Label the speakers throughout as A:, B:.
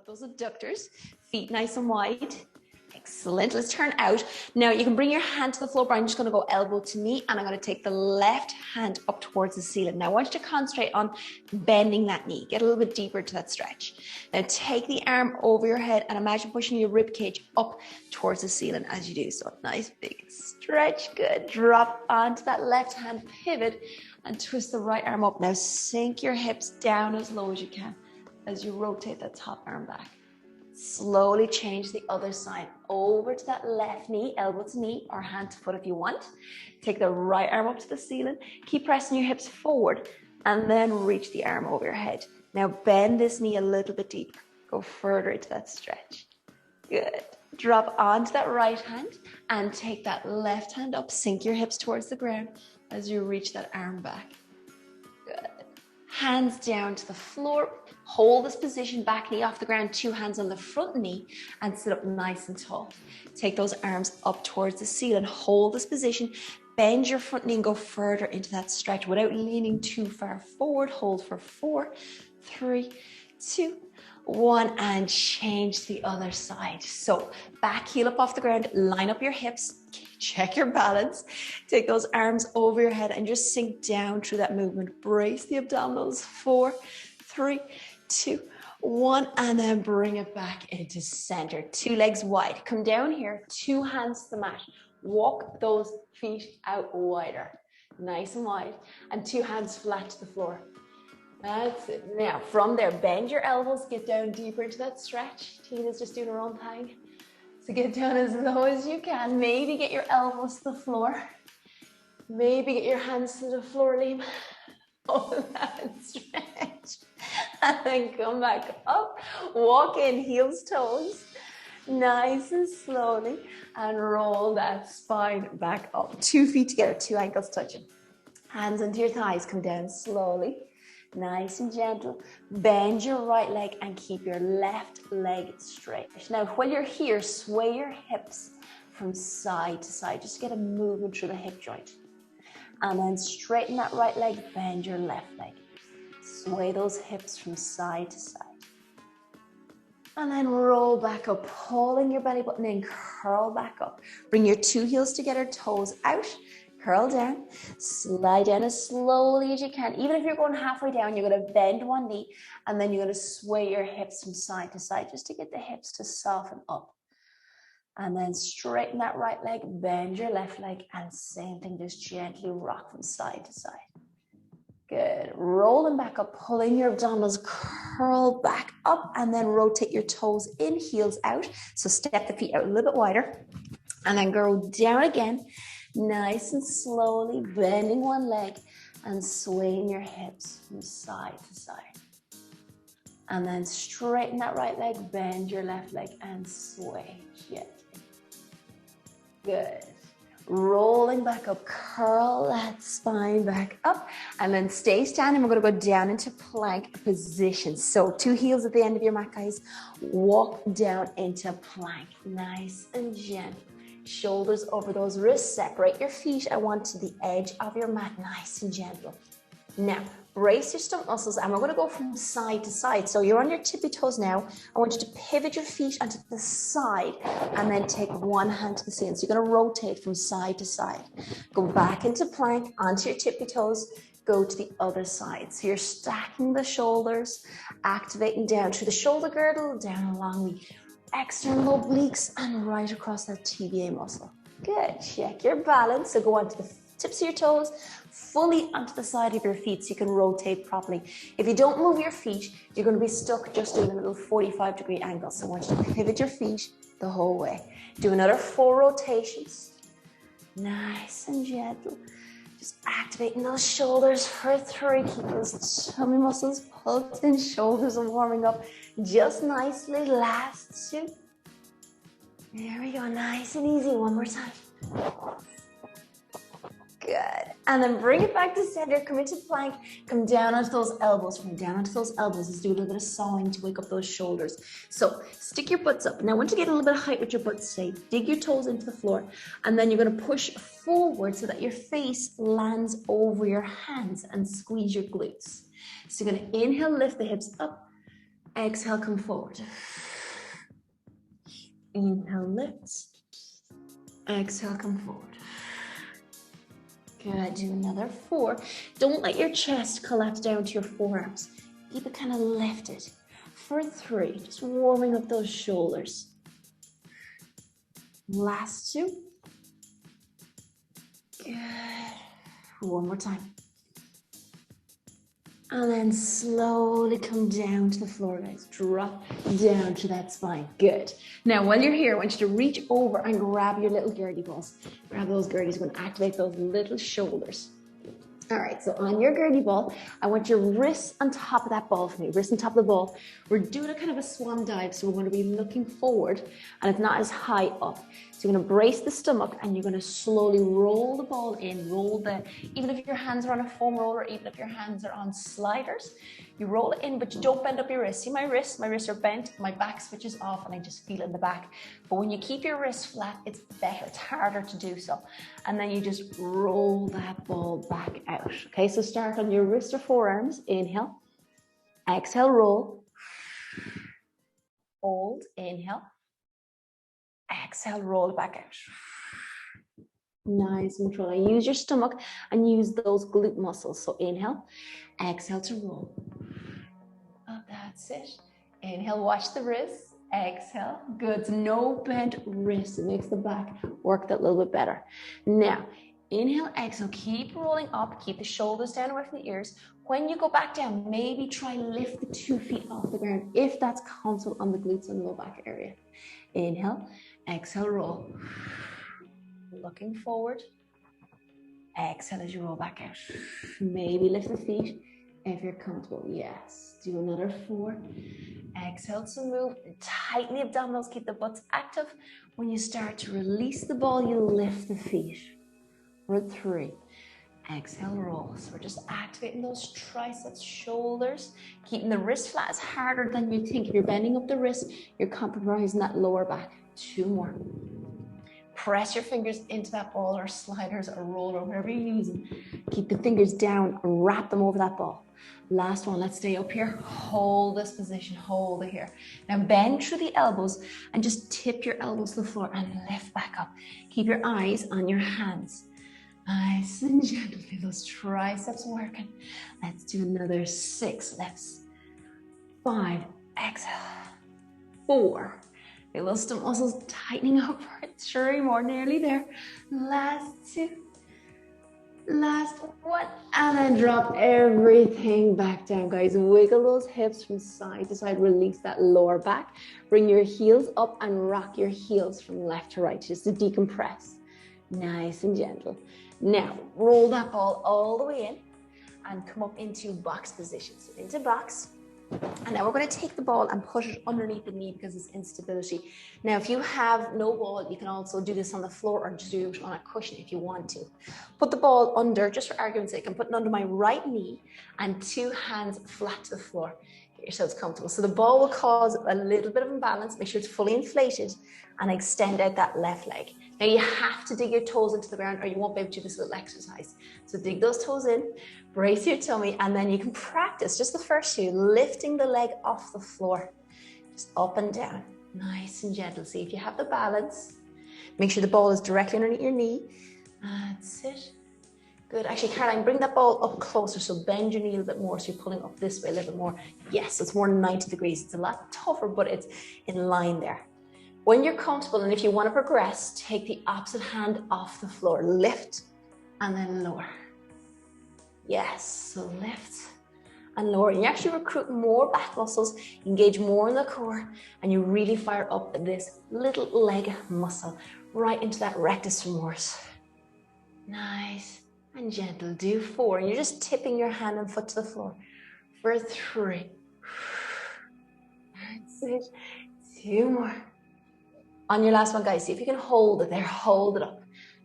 A: up those abductors, feet nice and wide. Excellent. Let's turn out. Now you can bring your hand to the floor, but I'm just going to go elbow to knee, and I'm going to take the left hand up towards the ceiling. Now I want you to concentrate on bending that knee. Get a little bit deeper into that stretch. Now take the arm over your head and imagine pushing your rib cage up towards the ceiling as you do so. Nice big stretch. Good. Drop onto that left hand, pivot, and twist the right arm up. Now sink your hips down as low as you can as you rotate that top arm back. Slowly change the other side over to that left knee, elbow to knee, or hand to foot if you want. Take the right arm up to the ceiling. Keep pressing your hips forward and then reach the arm over your head. Now bend this knee a little bit deeper. Go further into that stretch. Good. Drop onto that right hand and take that left hand up. Sink your hips towards the ground as you reach that arm back. Good. Hands down to the floor. Hold this position, back knee off the ground, two hands on the front knee, and sit up nice and tall. Take those arms up towards the ceiling. Hold this position. Bend your front knee and go further into that stretch without leaning too far forward. Hold for 4, 3, 2, 1, and change to the other side. So back heel up off the ground, line up your hips, check your balance, take those arms over your head and just sink down through that movement. Brace the abdominals. 4, 3, 2, 1, and then bring it back into center. Two legs wide. Come down here, two hands to the mat. Walk those feet out wider, nice and wide, and two hands flat to the floor. That's it. Now, from there, bend your elbows, get down deeper into that stretch. Tina's just doing her own thing. So get down as low as you can. Maybe get your elbows to the floor. Maybe get your hands to the floor, Liam. Hold that stretch. And then come back up. Walk in, heels, toes. Nice and slowly. And roll that spine back up. 2 feet together, 2 ankles touching. Hands under your thighs. Come down slowly. Nice and gentle. Bend your right leg and keep your left leg straight. Now, while you're here, sway your hips from side to side. Just get a movement through the hip joint. And then straighten that right leg, bend your left leg. Sway those hips from side to side. And then roll back up, pulling your belly button in, curl back up. Bring your 2 heels together, toes out. Curl down, slide down as slowly as you can. Even if you're going halfway down, you're going to bend one knee and then you're going to sway your hips from side to side just to get the hips to soften up. And then straighten that right leg, bend your left leg, and same thing, just gently rock from side to side. Good. Roll them back up, pulling your abdominals, curl back up, and then rotate your toes in, heels out. So step the feet out a little bit wider, and then go down again. Nice and slowly, bending one leg and swaying your hips from side to side. And then straighten that right leg, bend your left leg and sway gently. Good. Rolling back up, curl that spine back up, and then stay standing. We're going to go down into plank position. So 2 heels at the end of your mat, guys. Walk down into plank, nice and gentle. Shoulders over those wrists, separate your feet. I want to the edge of your mat, nice and gentle. Now, brace your stomach muscles, and we're going to go from side to side. So you're on your tippy toes now. I want you to pivot your feet onto the side, and then take one hand to the ceiling. So you're going to rotate from side to side. Go back into plank, onto your tippy toes, go to the other side. So you're stacking the shoulders, activating down through the shoulder girdle, down along the external obliques and right across that TVA muscle. Good. Check your balance. So go onto the tips of your toes, fully onto the side of your feet so you can rotate properly. If you don't move your feet, you're going to be stuck just doing a little 45-degree angle. So I want you to pivot your feet the whole way. Do another 4 rotations. Nice and gentle. Just activating those shoulders for 3. Keep those tummy muscles pulled in, shoulders are warming up just nicely. Last 2. There we go, nice and easy. One more time. Good. And then bring it back to center. Come into plank. Come down onto those elbows. From down onto those elbows, let's do a little bit of sawing to wake up those shoulders. So stick your butts up. Now, once you get a little bit of height with your butt, stay. Dig your toes into the floor. And then you're going to push forward so that your face lands over your hands and squeeze your glutes. So you're going to inhale, lift the hips up. Exhale, come forward. Inhale, lift. Exhale, come forward. Good, do another 4. Don't let your chest collapse down to your forearms. Keep it kind of lifted. For 3, just warming up those shoulders. Last 2. Good. One more time. And then slowly come down to the floor, guys. Drop down to that spine. Good. Now, while you're here, I want you to reach over and grab your little gurney balls. Grab those gurneys. We're going to activate those little shoulders. All right, so on your gurney ball, I want your wrists on top of that ball for me. Wrists on top of the ball. We're doing a kind of a swan dive, so we're going to be looking forward, and it's not as high up. So you're going to brace the stomach, and you're going to slowly roll the ball in. Even if your hands are on a foam roller, even if your hands are on sliders, you roll it in, but you don't bend up your wrists. See my wrists? My wrists are bent, my back switches off, and I just feel it in the back. But when you keep your wrists flat, it's better. It's harder to do so. And then you just roll that ball back out. Okay, so start on your wrist or forearms. Inhale. Exhale, roll. Hold. Inhale. Exhale, roll it back out. Nice and control. Now use your stomach and use those glute muscles. So inhale. Exhale to roll. Oh, that's it. Inhale, watch the wrists. Exhale. Good. So no bent wrists. It makes the back work that little bit better. Now, inhale, exhale. Keep rolling up. Keep the shoulders down away from the ears. When you go back down, maybe try lift the 2 feet off the ground if that's comfortable on the glutes and low back area. Inhale. Exhale, roll. Looking forward. Exhale as you roll back out. Maybe lift the feet if you're comfortable. Yes. Do another 4. Exhale to move. Tighten the abdominals. Keep the butts active. When you start to release the ball, you lift the feet. For 3. Exhale, roll. So we're just activating those triceps, shoulders, keeping the wrist flat. Is harder than you think. If you're bending up the wrist, you're compromising that lower back. 2 more. Press your fingers into that ball or sliders or roller, whatever you're using. Keep the fingers down, wrap them over that ball. Last one, let's stay up here. Hold this position, hold it here. Now bend through the elbows and just tip your elbows to the floor and lift back up. Keep your eyes on your hands. Nice and gentle, feel those triceps working. Let's do another 6 lifts. 5, exhale. 4, feel those stomach muscles tightening up. 3 more, nearly there. Last 2, last 1, and then drop everything back down, guys. Wiggle those hips from side to side, release that lower back. Bring your heels up and rock your heels from left to right, just to decompress. Nice and gentle. Now, roll that ball all the way in and come up into box position. So into box. And now we're going to take the ball and put it underneath the knee because it's instability. Now, if you have no ball, you can also do this on the floor or just do it on a cushion if you want to. Put the ball under, just for argument's sake, I'm putting under my right knee and 2 hands flat to the floor. Get yourselves comfortable. So the ball will cause a little bit of imbalance. Make sure it's fully inflated and extend out that left leg. Now you have to dig your toes into the ground or you won't be able to do this little exercise. So dig those toes in, brace your tummy, and then you can practice just the first 2, lifting the leg off the floor. Just up and down, nice and gentle. See if you have the balance. Make sure the ball is directly underneath your knee. That's it. Good. Actually, Caroline, bring that ball up closer. So bend your knee a little bit more. So you're pulling up this way a little bit more. Yes, it's more 90 degrees. It's a lot tougher, but it's in line there. When you're comfortable, and if you want to progress, take the opposite hand off the floor. Lift and then lower. Yes, so lift and lower. And you actually recruit more back muscles, engage more in the core, and you really fire up this little leg muscle right into that rectus femoris. Nice and gentle. Do 4. And you're just tipping your hand and foot to the floor. For 3. That's it. 2 more. On your last one, guys, see if you can hold it there. Hold it up.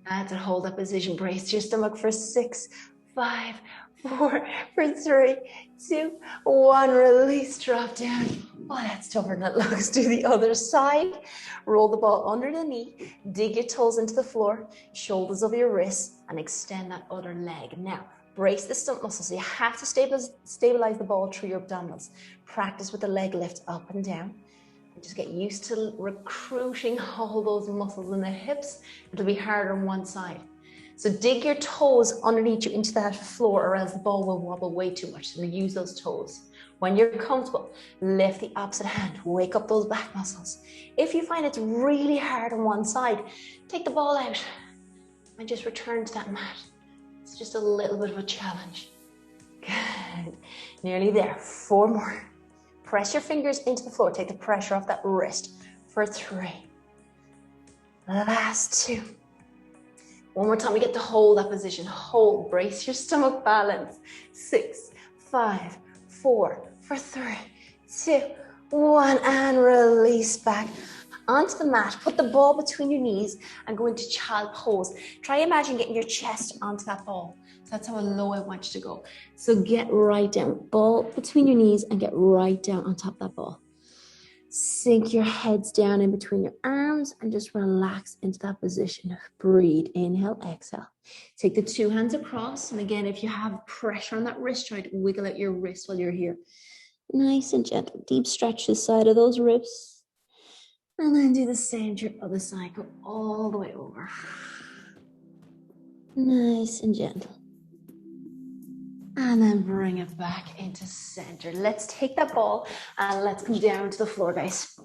A: That's it. Hold that position. Brace your stomach for 6, 5, 4, for 3, 2, 1. Release, drop down. Oh, that's tougher than it looks. Do the other side. Roll the ball under the knee. Dig your toes into the floor. Shoulders over your wrists. And extend that other leg. Now, Brace the stomach muscles. So you have to stabilize the ball through your abdominals. Practice with the leg lift up and down. And just get used to recruiting all those muscles in the hips. It'll be harder on one side. So dig your toes underneath you into that floor, or else the ball will wobble way too much. So use those toes. When you're comfortable, lift the opposite hand. Wake up those back muscles. If you find it's really hard on one side, take the ball out and just return to that mat. It's just a little bit of a challenge. Good. Nearly there. 4 more. Press your fingers into the floor. Take the pressure off that wrist for 3. Last 2. One more time. We get to hold that position. Hold. Brace your stomach balance. 6, 5, 4, for 3, 2, 1, and release back onto the mat. Put the ball between your knees and go into child pose. Try imagine getting your chest onto that ball. So that's how low I want you to go. So get right down, ball between your knees, and get right down on top of that ball. Sink your heads down in between your arms and just relax into that position. Breathe, inhale, exhale. Take the 2 hands across. And again, if you have pressure on that wrist, try to wiggle out your wrist while you're here. Nice and gentle. Deep stretch the side of those ribs. And then do the same to your other side. Go all the way over. Nice and gentle. And then bring it back into center. Let's take that ball and let's come down to the floor, guys.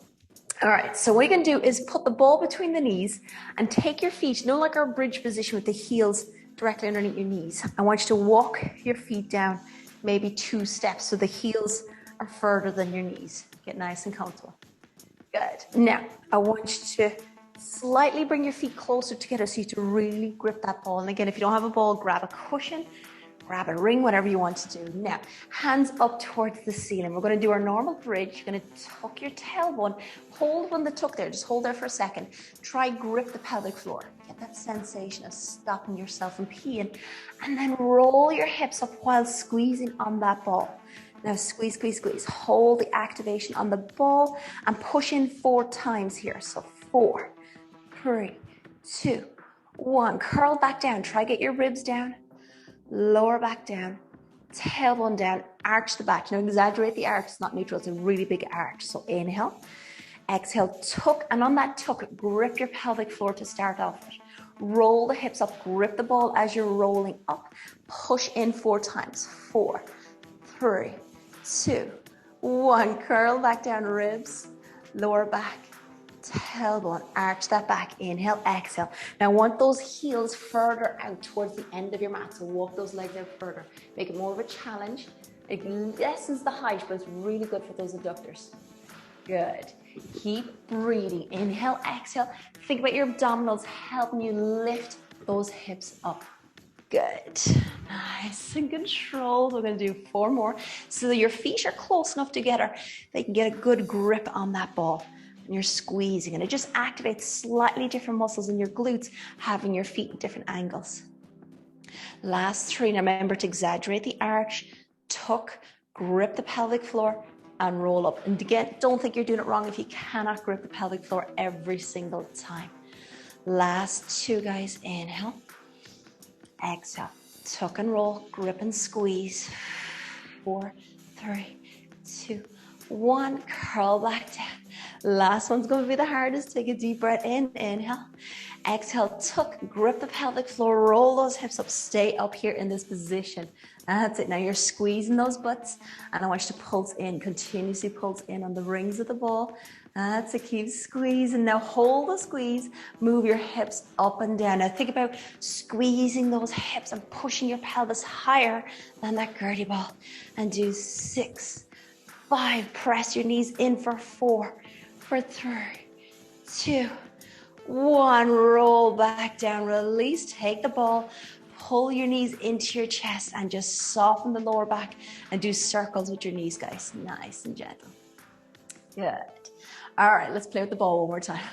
A: All right, so what you're gonna do is put the ball between the knees and take your feet, like our bridge position with the heels directly underneath your knees. I want you to walk your feet down maybe 2 steps so the heels are further than your knees. Get nice and comfortable. Good. Now, I want you to slightly bring your feet closer together so you to really grip that ball. And again, if you don't have a ball, grab a cushion, grab a ring, whatever you want to do. Now, hands up towards the ceiling. We're going to do our normal bridge. You're going to tuck your tailbone. Hold when the tuck there. Just hold there for a second. Try grip the pelvic floor. Get that sensation of stopping yourself from peeing. And then roll your hips up while squeezing on that ball. Now squeeze, squeeze, squeeze. Hold the activation on the ball and push in 4 times here. So 4, 3, 2, 1. Curl back down. Try get your ribs down. Lower back down. Tailbone down. Arch the back. Now exaggerate the arch. It's not neutral. It's a really big arch. So inhale. Exhale. Tuck. And on that tuck, grip your pelvic floor to start off with. Roll the hips up. Grip the ball as you're rolling up. Push in 4 times. 4, 3, 2, 1. Curl back down, ribs, lower back, tailbone, arch that back. Inhale, exhale. Now I want those heels further out towards the end of your mat. So walk those legs out further. Make it more of a challenge. It lessens the height, but it's really good for those adductors. Good. Keep breathing. Inhale, exhale. Think about your abdominals helping you lift those hips up. Good. Nice and controlled. We're going to do 4 more. So that your feet are close enough together, they can get a good grip on that ball. And you're squeezing, and it just activates slightly different muscles in your glutes, having your feet in different angles. Last 3. Now remember to exaggerate the arch, tuck, grip the pelvic floor, and roll up. And again, don't think you're doing it wrong if you cannot grip the pelvic floor every single time. Last 2, guys. Inhale. Exhale. Tuck and roll, grip and squeeze. 4, 3, 2, 1. Curl back down. Last one's going to be the hardest. Take a deep breath in. Inhale. Exhale. Tuck. Grip the pelvic floor. Roll those hips up. Stay up here in this position. That's it. Now you're squeezing those butts. And I want you to pulse in. Continuously pulse in on the rings of the ball. That's it. Keep squeezing. Now hold the squeeze. Move your hips up and down. Now think about squeezing those hips and pushing your pelvis higher than that Gertie ball. And do 6, 5. Press your knees in for 4, for 3, 2, 1. Roll back down. Release. Take the ball. Pull your knees into your chest and just soften the lower back and do circles with your knees, guys. Nice and gentle. Good. All right, let's play with the ball one more time.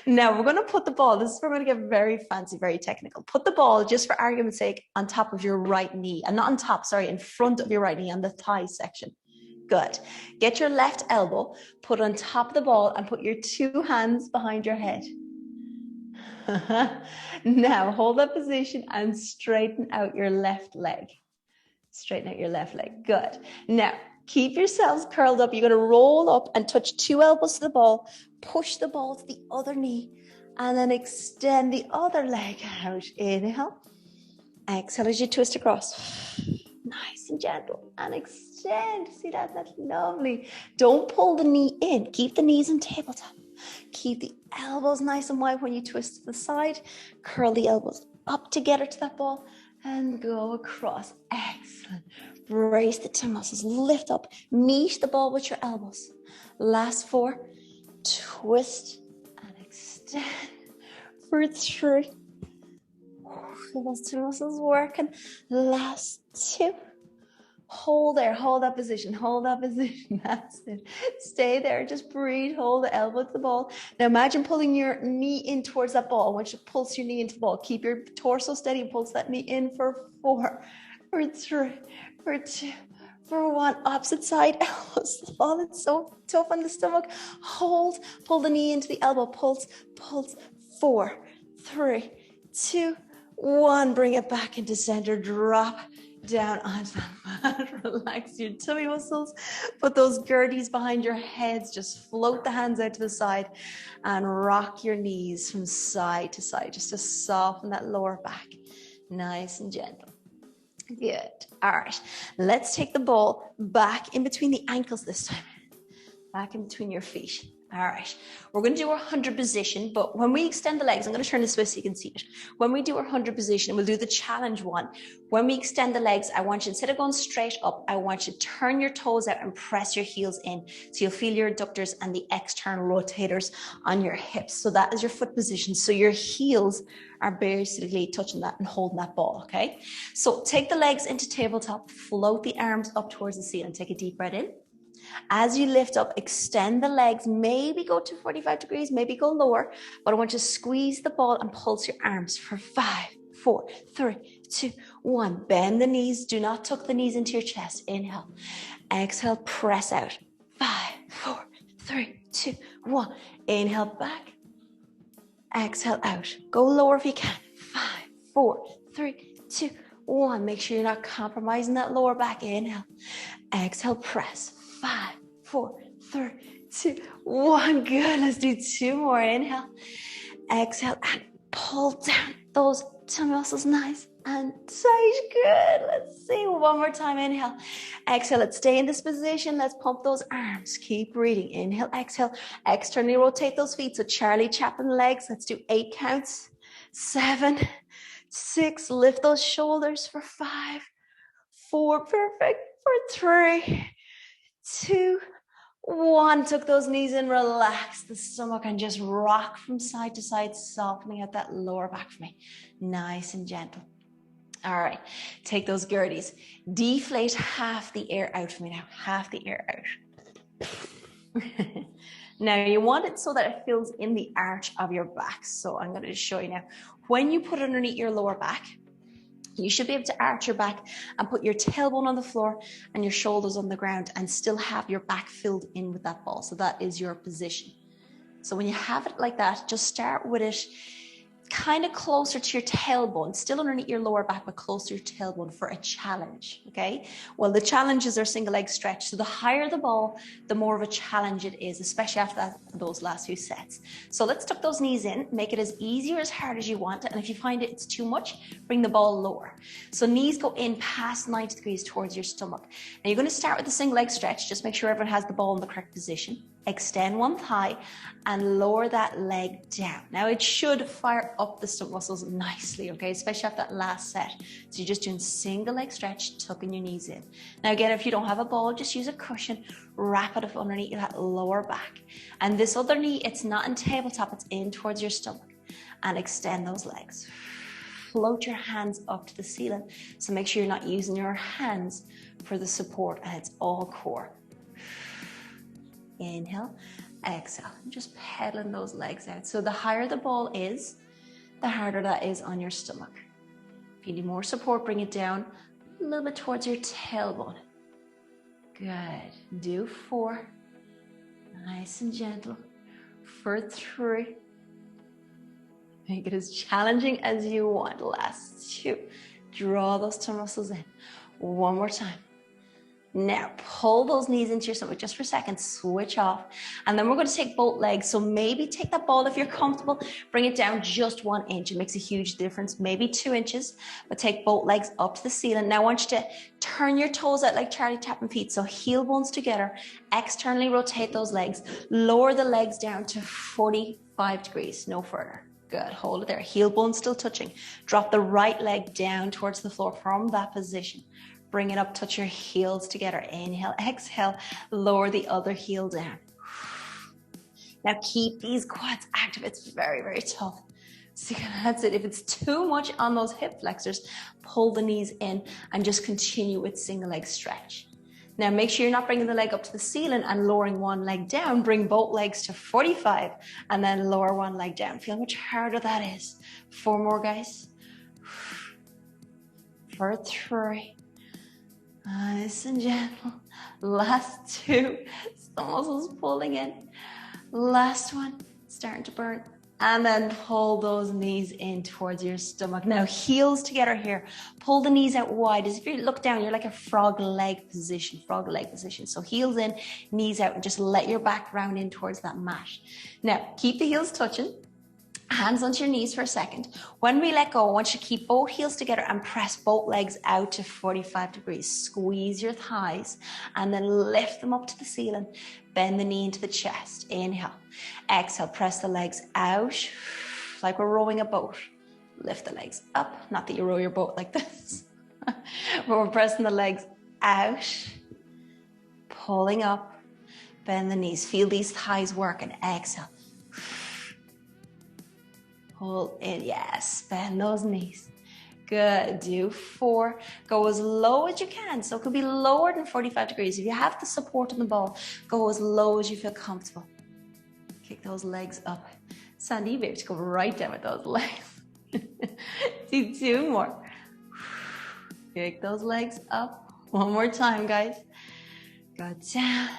A: Now we're going to put the ball, this is where we're going to get very fancy, very technical. Put the ball, just for argument's sake, on top of your right knee. And not on top, sorry, in front of your right knee, on the thigh section. Good. Get your left elbow, put it on top of the ball, and put your 2 hands behind your head. Now hold that position and straighten out your left leg. Straighten out your left leg. Good. Now keep yourselves curled up. You're going to roll up and touch 2 elbows to the ball. Push the ball to the other knee and then extend the other leg out. Inhale. Exhale as you twist across. Nice and gentle. And extend. See that? That's lovely. Don't pull the knee in. Keep the knees in tabletop. Keep the elbows nice and wide when you twist to the side. Curl the elbows up together to that ball and go across. Excellent. Brace the 10 muscles. Lift up. Meet the ball with your elbows. Last 4. Twist and extend for 3. Feel those 2 muscles working. Last 2. Hold there, hold that position, that's it. Stay there, just breathe, hold the elbow to the ball. Now imagine pulling your knee in towards that ball. I want you to pulse your knee into the ball. Keep your torso steady and pulse that knee in for 4, for 3, for 2, for 1. Opposite side, elbows. The ball is so tough on the stomach. Hold, pull the knee into the elbow, pulse, 4, 3, 2, 1. Bring it back into center, drop down onto the mat. Relax your tummy muscles. Put those Gerties behind your heads. Just float the hands out to the side and rock your knees from side to side just to soften that lower back. Nice and gentle. Good. All right. Let's take the ball back in between the ankles this time. Back in between your feet. All right, we're going to do our 100 position, but when we extend the legs, I'm going to turn this way so you can see it. When we do our 100 position, we'll do the challenge one. When we extend the legs, I want you, instead of going straight up, I want you to turn your toes out and press your heels in. So you'll feel your adductors and the external rotators on your hips. So that is your foot position. So your heels are basically touching that and holding that ball, okay? So take the legs into tabletop, float the arms up towards the ceiling. Take a deep breath in. As you lift up, extend the legs, maybe go to 45 degrees, maybe go lower, but I want you to squeeze the ball and pulse your arms for 5, 4, 3, 2, 1. Bend the knees. Do not tuck the knees into your chest. Inhale. Exhale, press out. 5, 4, 3, 2, 1. Inhale back. Exhale out. Go lower if you can. 5, 4, 3, 2, 1. Make sure you're not compromising that lower back. Inhale. Exhale, press. 5, 4, 3, 2, 1. Good. Let's do 2 more. Inhale. Exhale and pull down those tummy muscles. Nice and tight. Good. Let's see. 1 more time. Inhale. Exhale. Let's stay in this position. Let's pump those arms. Keep breathing. Inhale. Exhale. Externally rotate those feet. So Charlie Chaplin legs. Let's do 8 counts. 7, 6. Lift those shoulders for 5, 4. Perfect. For 3, 2, 1. Tuck those knees in, relax the stomach and just rock from side to side, softening out that lower back for me. Nice and gentle. All right, take those Gerties. Deflate half the air out for me now. Half the air out. Now you want it so that it fills in the arch of your back. So I'm going to show you now. When you put it underneath your lower back, you should be able to arch your back and put your tailbone on the floor and your shoulders on the ground and still have your back filled in with that ball. So that is your position. So when you have it like that, just start with it kind of closer to your tailbone, still underneath your lower back, but closer to your tailbone for a challenge, okay? Well, the challenges are single leg stretch. So the higher the ball, the more of a challenge it is, especially after those last few sets. So let's tuck those knees in, make it as easy or as hard as you want it. And if you find it's too much, bring the ball lower. So knees go in past 90 degrees towards your stomach. Now you're going to start with the single leg stretch. Just make sure everyone has the ball in the correct position. Extend one thigh and lower that leg down. Now it should fire up the stomach muscles nicely, okay, especially after that last set. So you're just doing single leg stretch, tucking your knees in. Now again, if you don't have a ball, just use a cushion, wrap it up underneath that lower back. And this other knee, it's not in tabletop, it's in towards your stomach. And extend those legs. Float your hands up to the ceiling. So make sure you're not using your hands for the support and it's all core. Inhale, exhale, just pedaling those legs out. So the higher the ball is, the harder that is on your stomach. If you need more support, bring it down a little bit towards your tailbone. Good. Do 4. Nice and gentle. For 3. Make it as challenging as you want. Last 2. Draw those toe muscles in. One more time. Now, pull those knees into your stomach just for a second, switch off. And then we're going to take both legs. So maybe take that ball if you're comfortable, bring it down just 1 inch. It makes a huge difference, maybe 2 inches, but take both legs up to the ceiling. Now I want you to turn your toes out like Charlie Chaplin feet. So heel bones together, externally rotate those legs, lower the legs down to 45 degrees, no further. Good, hold it there. Heel bone still touching. Drop the right leg down towards the floor from that position. Bring it up, touch your heels together. Inhale, exhale, lower the other heel down. Now keep these quads active. It's very, very tough. So that's it. If it's too much on those hip flexors, pull the knees in and just continue with single leg stretch. Now make sure you're not bringing the leg up to the ceiling and lowering one leg down. Bring both legs to 45 and then lower one leg down. Feel how much harder that is. 4 more, guys. For 3. Nice and gentle. Last 2. Some muscles pulling in. Last 1. Starting to burn. And then pull those knees in towards your stomach. Now heels together here. Pull the knees out wide. As if you look down, you're like a frog leg position. Frog leg position. So heels in, knees out, and just let your back round in towards that mat. Now keep the heels touching. Hands onto your knees for a second. When we let go, I want you to keep both heels together and press both legs out to 45 degrees. Squeeze your thighs and then lift them up to the ceiling. Bend the knee into the chest. Inhale. Exhale, press the legs out like we're rowing a boat. Lift the legs up. Not that you row your boat like this. But we're pressing the legs out. Pulling up. Bend the knees. Feel these thighs work and exhale. Pull in, yes, bend those knees. Good, do 4. Go as low as you can. So it could be lower than 45 degrees. If you have the support on the ball, go as low as you feel comfortable. Kick those legs up. Sandy, you be able to go right down with those legs. Do 2 more. Kick those legs up. 1 more time, guys. Go down,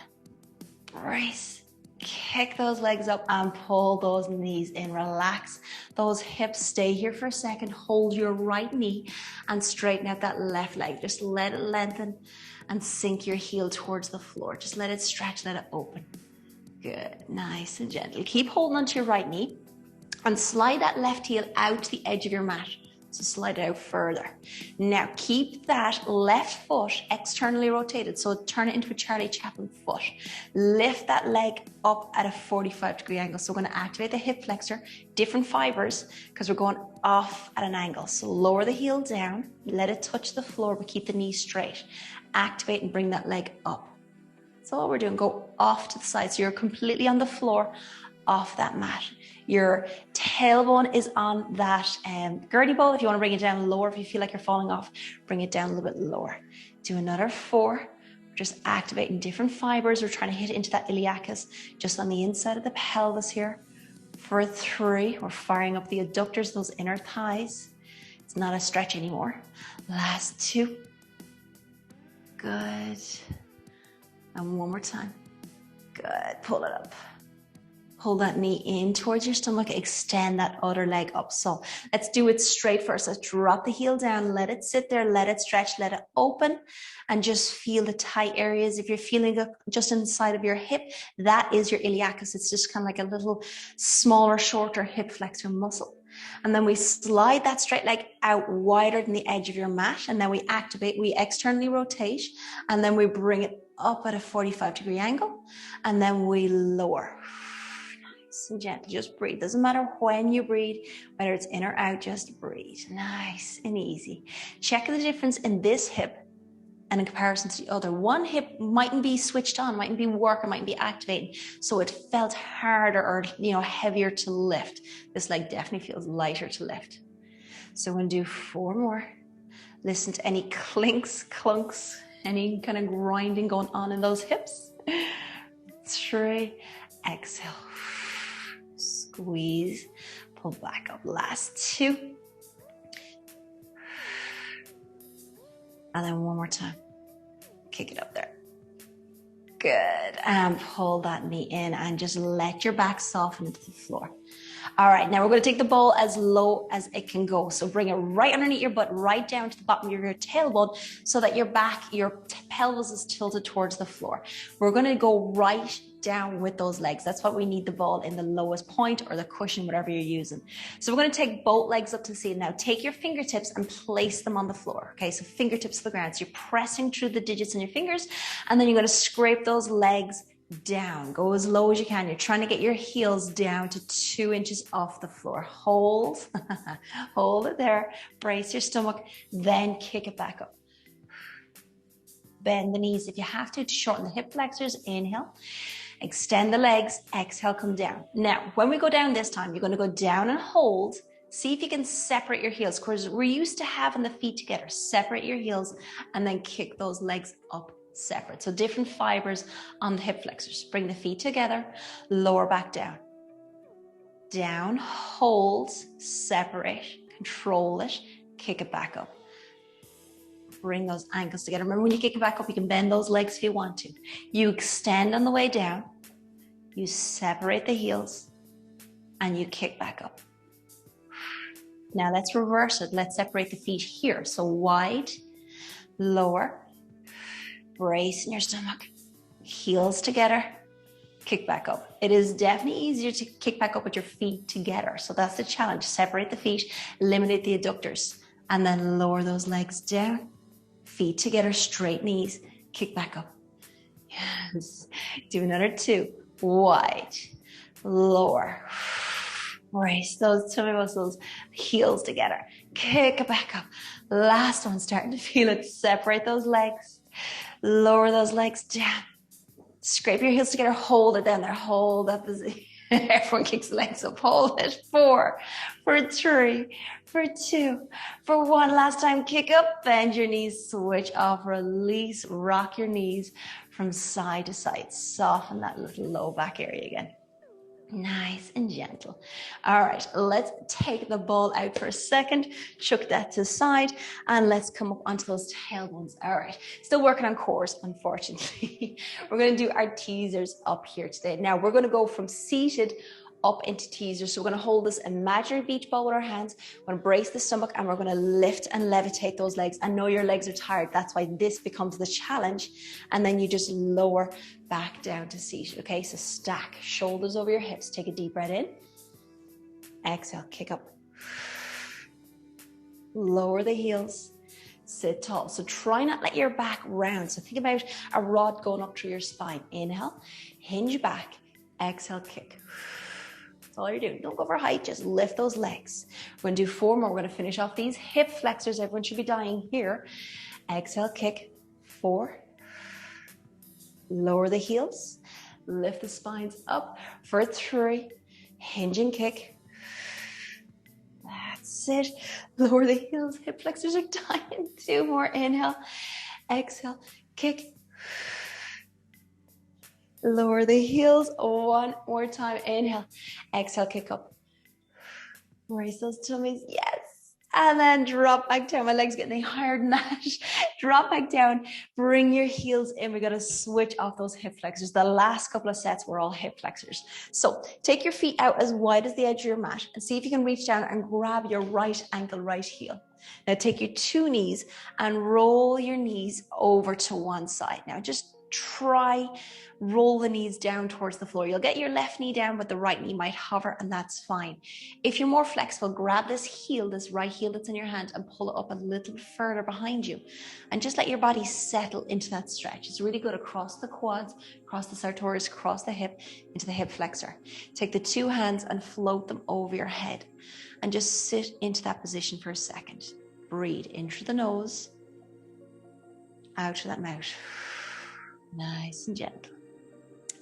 A: brace. Kick those legs up and pull those knees in. Relax those hips. Stay here for a second. Hold your right knee and straighten out that left leg. Just let it lengthen and sink your heel towards the floor. Just let it stretch, let it open. Good, nice and gentle. Keep holding onto your right knee and slide that left heel out to the edge of your mat. So slide it out further. Now keep that left foot externally rotated. So turn it into a Charlie Chaplin foot. Lift that leg up at a 45-degree angle. So we're going to activate the hip flexor, different fibers, because we're going off at an angle. So lower the heel down, let it touch the floor, but keep the knee straight. Activate and bring that leg up. So all we're doing, go off to the side. So you're completely on the floor, off that mat. Your tailbone is on that gurney ball. If you want to bring it down lower, if you feel like you're falling off, bring it down a little bit lower. Do another 4. We're just activating different fibers. We're trying to hit into that iliacus, just on the inside of the pelvis here. For 3, we're firing up the adductors, those inner thighs. It's not a stretch anymore. Last 2. Good. And 1 more time. Good. Pull it up. Pull that knee in towards your stomach, extend that other leg up. So let's do it straight first. Let's drop the heel down, let it sit there, let it stretch, let it open, and just feel the tight areas. If you're feeling it just inside of your hip, that is your iliacus. It's just kind of like a little smaller, shorter hip flexor muscle. And then we slide that straight leg out wider than the edge of your mat. And then we activate, we externally rotate, and then we bring it up at a 45-degree angle. And then we lower. Nice and gentle, just breathe. Doesn't matter when you breathe, whether it's in or out, just breathe. Nice and easy. Check the difference in this hip and in comparison to the other. One hip mightn't be switched on, mightn't be working, mightn't be activating. So it felt harder or heavier to lift. This leg definitely feels lighter to lift. So we're gonna do 4 more. Listen to any clinks, clunks, any kind of grinding going on in those hips. 3, exhale. Squeeze, pull back up. Last 2. And then 1 more time. Kick it up there. Good. And pull that knee in and just let your back soften into the floor. All right, now we're going to take the ball as low as it can go. So bring it right underneath your butt, right down to the bottom of your tailbone so that your back, your pelvis is tilted towards the floor. We're going to go right down with those legs. That's what we need the ball in the lowest point or the cushion, whatever you're using. So we're going to take both legs up to the ceiling. Now take your fingertips and place them on the floor. Okay, so fingertips to the ground. So you're pressing through the digits in your fingers, and then you're going to scrape those legs down. Go as low as you can. You're trying to get your heels down to 2 inches off the floor. Hold, hold it there. Brace your stomach, then kick it back up. Bend the knees if you have to shorten the hip flexors. Inhale. Extend the legs, exhale, come down. Now, when we go down this time, you're going to go down and hold. See if you can separate your heels, because we're used to having the feet together. Separate your heels and then kick those legs up separate. So different fibers on the hip flexors. Bring the feet together, lower back down. Down, hold, separate, control it, kick it back up. Bring those ankles together. Remember, when you kick it back up, you can bend those legs if you want to. You extend on the way down, you separate the heels, and you kick back up. Now let's reverse it. Let's separate the feet here. So wide, lower, brace in your stomach, heels together, kick back up. It is definitely easier to kick back up with your feet together. So that's the challenge. Separate the feet, eliminate the adductors, and then lower those legs down. Feet together, straight knees, kick back up. Yes. Do another 2. Wide, lower. Brace those tummy muscles, heels together. Kick it back up. Last one, starting to feel it. Separate those legs. Lower those legs down. Scrape your heels together. Hold it down there. Hold that position. Everyone kicks the legs up. Hold it. 4, for 3, for 2, for 1. Last time, kick up, bend your knees, switch off, release, rock your knees from side to side. Soften that little low back area again. Nice and gentle. All right, let's take the ball out for a second, chuck that to the side, and let's come up onto those tailbones. All right, still working on cores, unfortunately. We're going to do our teasers up here today. Now, we're going to go from seated up into teasers. So we're going to hold this imaginary beach ball with our hands. We're going to brace the stomach, and we're going to lift and levitate those legs. I know your legs are tired. That's why this becomes the challenge. And then you just lower back down to seated. Okay, so stack shoulders over your hips. Take a deep breath in. Exhale, kick up. Lower the heels. Sit tall. So try not let your back round. So think about a rod going up through your spine. Inhale, hinge back. Exhale, kick. That's all you're doing. Don't go for height, just lift those legs. We're going to do 4 more. We're going to finish off these hip flexors. Everyone should be dying here. Exhale, kick. 4. Lower the heels. Lift the spines up for 3. Hinge and kick. That's it. Lower the heels. Hip flexors are dying. 2 more. Inhale. Exhale, kick. Lower the heels. 1 more time. Inhale. Exhale, kick up. Raise those tummies. Yes. And then drop back down. My legs getting any higher than that. Drop back down. Bring your heels in. We got to switch off those hip flexors. The last couple of sets were all hip flexors. So take your feet out as wide as the edge of your mat and see if you can reach down and grab your right ankle, right heel. Now take your 2 knees and roll your knees over to one side. Now just try roll the knees down towards the floor. You'll get your left knee down, but the right knee might hover, and that's fine. If you're more flexible, grab this heel, this right heel that's in your hand, and pull it up a little further behind you. And just let your body settle into that stretch. It's really good across the quads, across the sartorius, across the hip, into the hip flexor. Take the 2 hands and float them over your head. And just sit into that position for a second. Breathe in through the nose, out through that mouth. Nice and gentle.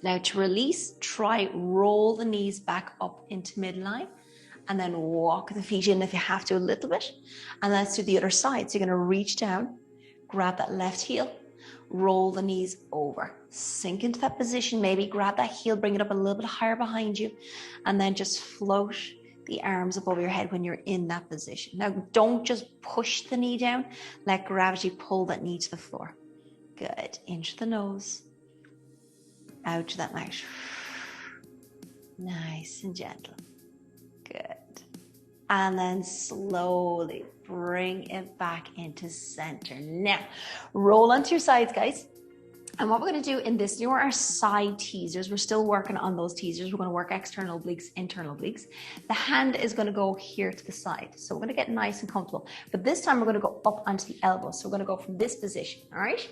A: Now to release, try roll the knees back up into midline and then walk the feet in if you have to a little bit. And let's do the other side. So you're going to reach down, grab that left heel, roll the knees over, sink into that position, maybe grab that heel, bring it up a little bit higher behind you, and then just float the arms above your head when you're in that position. Now don't just push the knee down, let gravity pull that knee to the floor. Good. Into the nose, out to that mouth. Nice and gentle. and then slowly bring it back into center. Now, roll onto your sides, guys. And what we're going to do in this, you know, our side teasers, we're still working on those teasers. We're going to work external obliques, internal obliques. The hand is going to go here to the side. So we're going to get nice and comfortable. But this time we're going to go up onto the elbow. So we're going to go from this position, all right?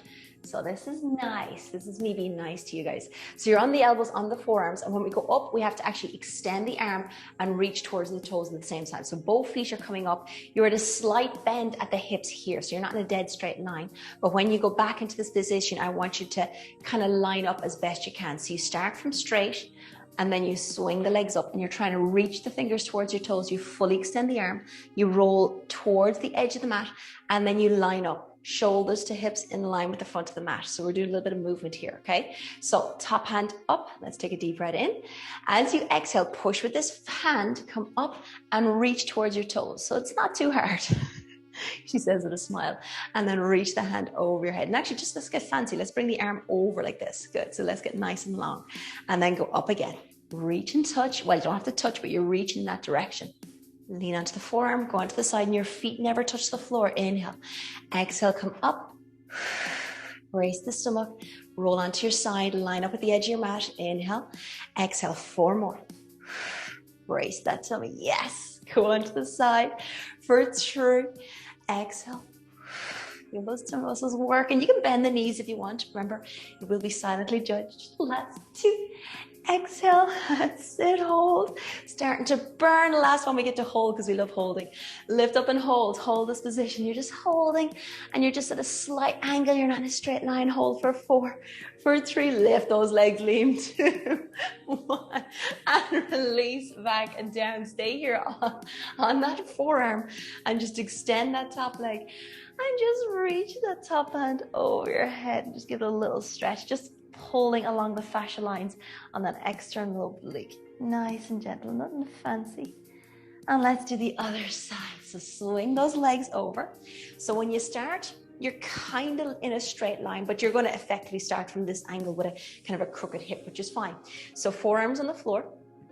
A: So this is nice. This is me being nice to you guys. So you're on the elbows, on the forearms, and when we go up, we have to actually extend the arm and reach towards the toes at the same time. So both feet are coming up. You're at a slight bend at the hips here, so you're not in a dead straight line. But when you go back into this position, I want you to kind of line up as best you can. So you start from straight, and then you swing the legs up and you're trying to reach the fingers towards your toes. You fully extend the arm, you roll towards the edge of the mat, and then you line up. Shoulders to hips in line with the front of the mat. So we're doing a little bit of movement here, okay? So top hand up, let's take a deep breath in. As you exhale, push with this hand, come up and reach towards your toes. So it's not too hard. She says with a smile. And then reach the hand over your head. And actually, just let's get fancy. Let's bring the arm over like this. Good. So let's get nice and long. And then go up again. Reach and touch. Well, you don't have to touch, but you're reaching that direction. Lean onto the forearm, go onto the side, and your feet never touch the floor. Inhale. Exhale, come up. Brace the stomach. Roll onto your side. Line up at the edge of your mat. Inhale. Exhale, 4 more. Brace that tummy. Yes. Go onto the side for 3. Exhale. Feel those tummy muscles work. And you can bend the knees if you want. Remember, you will be silently judged. Last 2. Exhale, sit, hold, starting to burn. Last one we get to hold because we love holding. Lift up and hold this position. You're just holding and you're just at a slight angle. You're not in a straight line. Hold for 4, for 3, lift those legs, lean 2, 1, and release back and down. Stay here on that forearm and just extend that top leg and just reach that top hand over your head and just give it a little stretch. Just pulling along the fascia lines on that external oblique. Nice and gentle, nothing fancy. And let's do the other side. So swing those legs over. So when you start, you're kind of in a straight line, but you're going to effectively start from this angle with a kind of a crooked hip, which is fine. So forearms on the floor,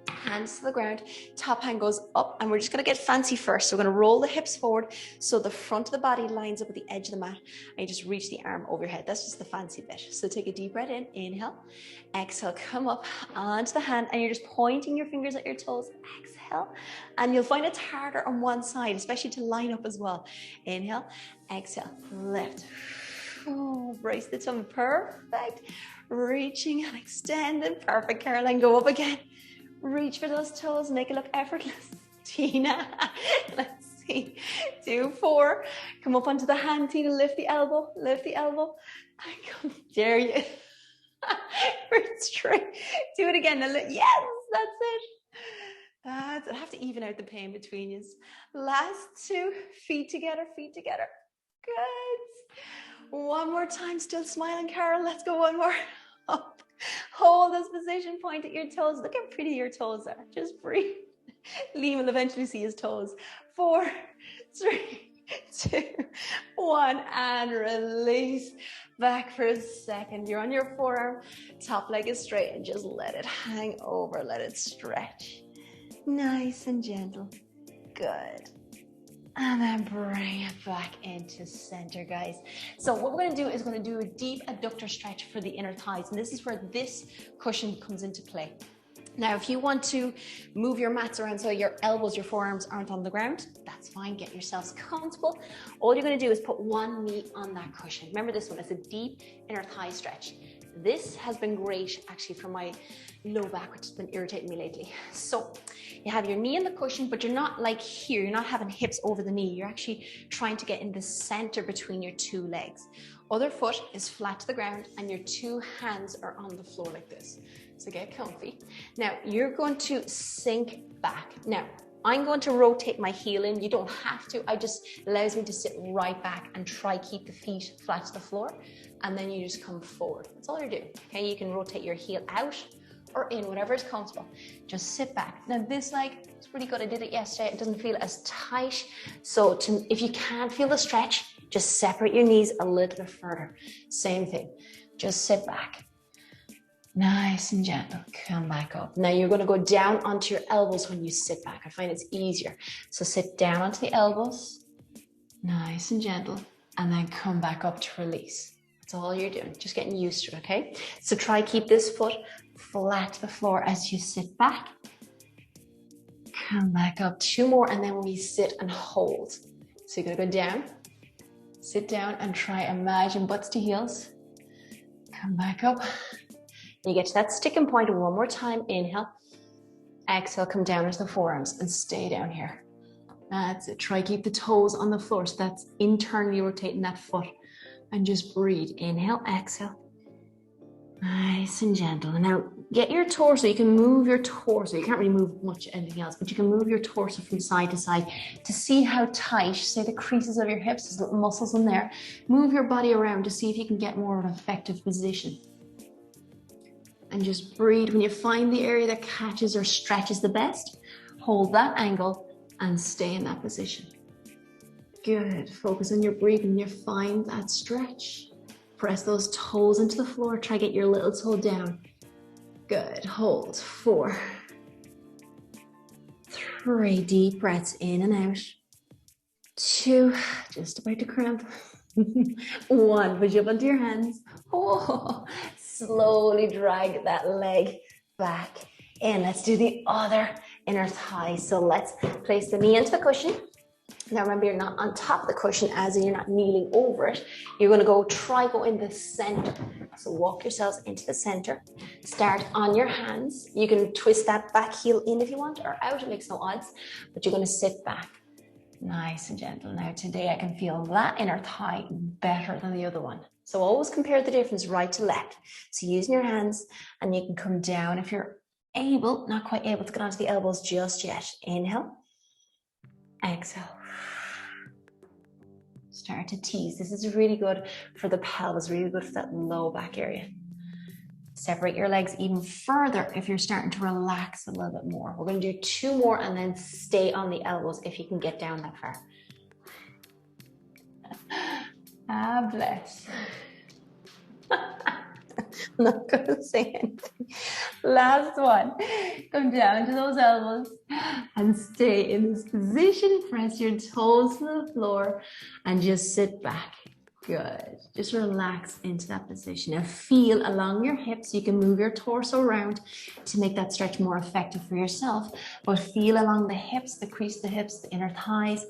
A: hands to the ground, top hand goes up, and we're just going to get fancy first. So we're going to roll the hips forward so the front of the body lines up with the edge of the mat, and you just reach the arm over your head. That's just the fancy bit. So take a deep breath in, inhale, exhale, come up onto the hand, and you're just pointing your fingers at your toes. Exhale, and you'll find it's harder on one side, especially to line up as well. Inhale, exhale, lift. Oh, brace the tummy, perfect. Reaching and extending, perfect. Caroline, go up again. Reach for those toes, make it look effortless. Tina, let's see. 2, 4. Come up onto the hand, Tina, lift the elbow, and come, dare you. For 3. Do it again. Yes, that's it. I have to even out the pain between you. Last 2, feet together. Good. One more time, still smiling, Carol. Let's go one more. Up. Hold this position, point at your toes. Look how pretty your toes are. Just breathe. Liam will eventually see his toes. 4, 3, 2, 1, and release. Back for a second. You're on your forearm. Top leg is straight, and just let it hang over. Let it stretch. Nice and gentle. Good. And then bring it back into center, guys. So what we're going to do is going to do a deep adductor stretch for the inner thighs. And this is where this cushion comes into play. Now, if you want to move your mats around so your elbows, your forearms aren't on the ground, that's fine. Get yourselves comfortable. All you're going to do is put one knee on that cushion. Remember this one, it's a deep inner thigh stretch. This has been great actually for my low back, which has been irritating me lately. So you have your knee in the cushion, but you're not like here. You're not having hips over the knee. You're actually trying to get in the center between your 2 legs. Other foot is flat to the ground and your 2 hands are on the floor like this. So get comfy. Now you're going to sink back. Now I'm going to rotate my heel in. You don't have to. It just allows me to sit right back and try keep the feet flat to the floor. And then you just come forward. That's all you're doing. Okay, you can rotate your heel out or in, whatever is comfortable. Just sit back. Now this leg is pretty good. I did it yesterday. It doesn't feel as tight. So if you can't feel the stretch, just separate your knees a little bit further. Same thing. Just sit back. Nice and gentle. Come back up. Now you're going to go down onto your elbows when you sit back. I find it's easier. So sit down onto the elbows. Nice and gentle. And then come back up to release. That's all you're doing. Just getting used to it, okay? So try keep this foot flat to the floor as you sit back. Come back up. 2 more, and then we sit and hold. So you're going to go down, sit down, and try imagine butts to heels. Come back up. You get to that sticking point 1 more time. Inhale. Exhale, come down into the forearms and stay down here. That's it. Try keep the toes on the floor. So that's internally rotating that foot. And just breathe. Inhale, exhale. Nice and gentle. And now get your torso. You can move your torso. You can't really move much anything else, but you can move your torso from side to side to see how tight, say the creases of your hips, there's little muscles in there. Move your body around to see if you can get more of an effective position. And just breathe. When you find the area that catches or stretches the best, hold that angle and stay in that position. Good. Focus on your breathing. You find that stretch. Press those toes into the floor. Try to get your little toe down. Good. Hold. 4, 3. Deep breaths in and out. 2. Just about to cramp. 1. Push up onto your hands. Oh, slowly drag that leg back in. Let's do the other inner thigh. So let's place the knee into the cushion. Now remember, you're not on top of the cushion, as in you're not kneeling over it. You're going to go in the center. So walk yourselves into the center. Start on your hands. You can twist that back heel in if you want, or out. It makes no odds. But you're going to sit back. Nice and gentle. Now today I can feel that inner thigh better than the other one. So always compare the difference right to left. So using your hands, and you can come down if you're able, not quite able to get onto the elbows just yet. Inhale. Exhale. Start to tease. This is really good for the pelvis, really good for that low back area. Separate your legs even further if you're starting to relax a little bit more. We're going to do 2 more and then stay on the elbows if you can get down that far. Ah, bless. I'm not going to say anything. Last one. Come down to those elbows and stay in this position. Press your toes to the floor and just sit back. Good. Just relax into that position. Now feel along your hips. You can move your torso around to make that stretch more effective for yourself. But feel along the hips, the crease of the hips, the inner thighs.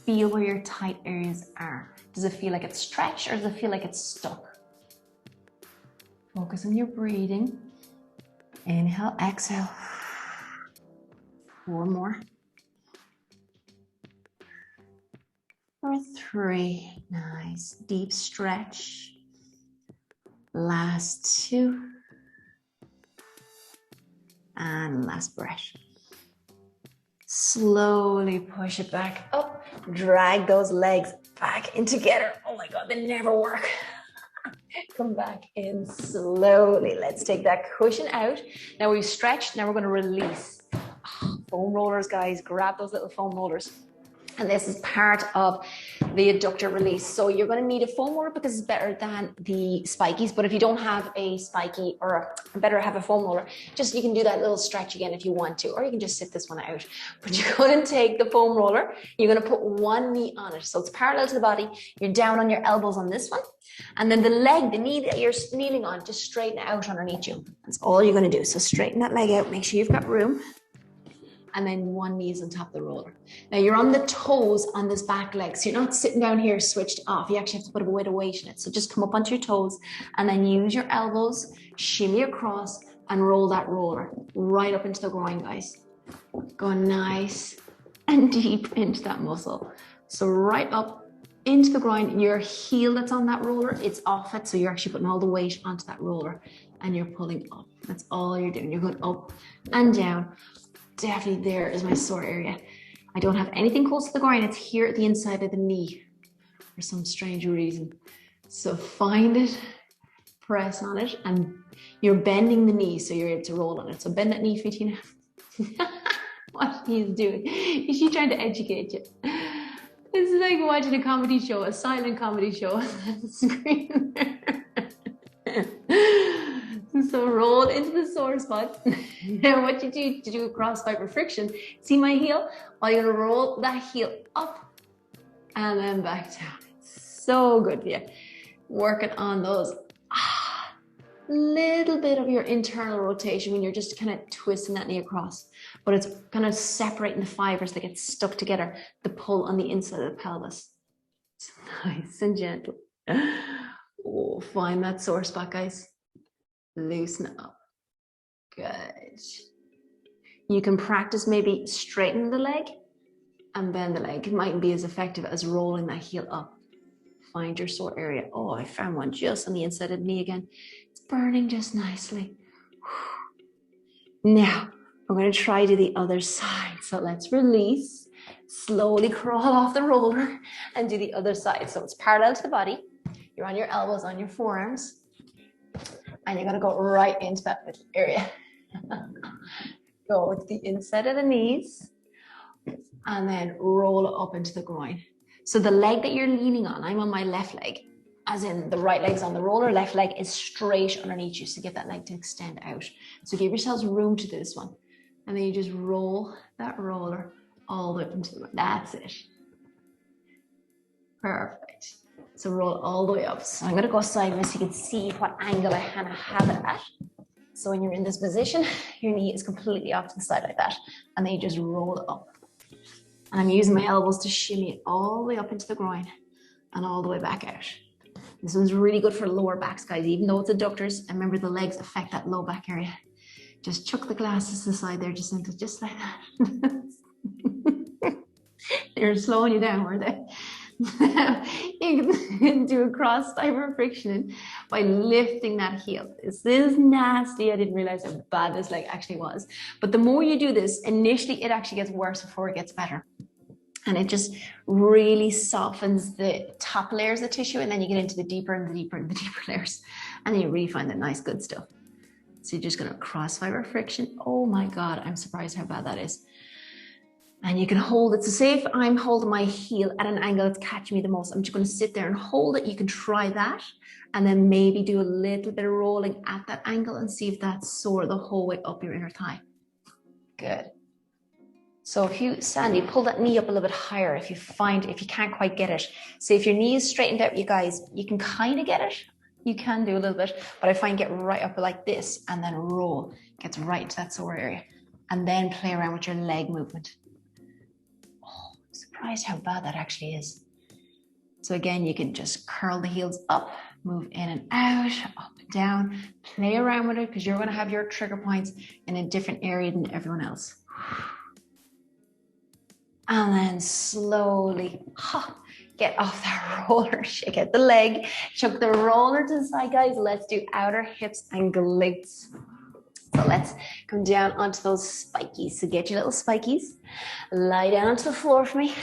A: Feel where your tight areas are. Does it feel like it's stretched, or does it feel like it's stuck? Focus on your breathing. Inhale, exhale. 4 more. For 3. Nice. Deep stretch. Last 2. And last breath. Slowly push it back up. Drag those legs back in together. Oh my God, they never work. Come back in slowly. Let's take that cushion out. Now we've stretched. Now we're going to release. Foam rollers, guys. Grab those little foam rollers. And this is part of the adductor release. So you're going to need a foam roller because it's better than the spikies. But if you don't have a spiky, or better have a foam roller, just you can do that little stretch again if you want to, or you can just sit this one out. But you're going to take the foam roller. You're going to put one knee on it. So it's parallel to the body. You're down on your elbows on this one. And then the leg, the knee that you're kneeling on, just straighten out underneath you. That's all you're going to do. So straighten that leg out. Make sure you've got room. And then one knee is on top of the roller. Now you're on the toes on this back leg. So you're not sitting down here switched off. You actually have to put a bit of weight in it. So just come up onto your toes and then use your elbows, shimmy across and roll that roller right up into the groin, guys. Go nice and deep into that muscle. So right up into the groin, your heel that's on that roller, it's off it. So you're actually putting all the weight onto that roller and you're pulling up. That's all you're doing. You're going up and down. Definitely there is my sore area. I don't have anything close to the groin. It's here at the inside of the knee for some strange reason. So find it, press on it, and you're bending the knee so you're able to roll on it. So bend that knee, Fitina. What he's doing. Is she trying to educate you? This is like watching a comedy show, a silent comedy show on the screen. So roll into the sore spot. Now what you do to do a cross fiber friction, see my heel? I'm gonna roll that heel up and then back down. So good for you. Working on those little bit of your internal rotation when you're just kind of twisting that knee across, but it's kind of separating the fibers that get stuck together, the pull on the inside of the pelvis. It's nice and gentle. Oh, find that sore spot, guys. Loosen up. Good. You can practice maybe straighten the leg and bend the leg. It mightn't be as effective as rolling that heel up. Find your sore area. Oh, I found one just on the inside of the knee again. It's burning just nicely. Now, we're going to try to the other side. So let's release. Slowly crawl off the roller and do the other side. So it's parallel to the body. You're on your elbows, on your forearms. And you're going to go right into that middle area. Go to the inside of the knees. And then roll up into the groin. So the leg that you're leaning on, I'm on my left leg, as in the right leg's on the roller, left leg is straight underneath you. So get that leg to extend out. So give yourselves room to do this one. And then you just roll that roller all the way up into the groin. That's it. Perfect. So roll all the way up. So I'm going to go sideways so you can see what angle I kind of have it at. So when you're in this position, your knee is completely off to the side like that. And then you just roll up. And I'm using my elbows to shimmy it all the way up into the groin and all the way back out. This one's really good for lower backs, guys, even though it's adductors. And remember, the legs affect that low back area. Just chuck the glasses to the side there, just like that. They're slowing you down, were they? You can do a cross fiber friction by lifting that heel. This is nasty. I didn't realize how bad this leg actually was. But the more you do this, initially it actually gets worse before it gets better. And it just really softens the top layers of tissue, and then you get into the deeper and the deeper and the deeper layers. And then you really find the nice good stuff. So you're just gonna cross fiber friction. Oh my God, I'm surprised how bad that is. And you can hold it. So say if I'm holding my heel at an angle that's catching me the most, I'm just going to sit there and hold it. You can try that. And then maybe do a little bit of rolling at that angle and see if that's sore the whole way up your inner thigh. Good. So if you, Sandy, pull that knee up a little bit higher if you can't quite get it. So if your knee is straightened out, you guys, you can kind of get it. You can do a little bit, but I find get right up like this and then roll. Gets right to that sore area. And then play around with your leg movement. Surprised how bad that actually is. So again, you can just curl the heels up, move in and out, up and down, play around with it because you're going to have your trigger points in a different area than everyone else. And then slowly get off that roller, shake out the leg, chuck the roller to the side, guys. Let's do outer hips and glutes. So let's come down onto those spikies. So get your little spikies, lie down onto the floor for me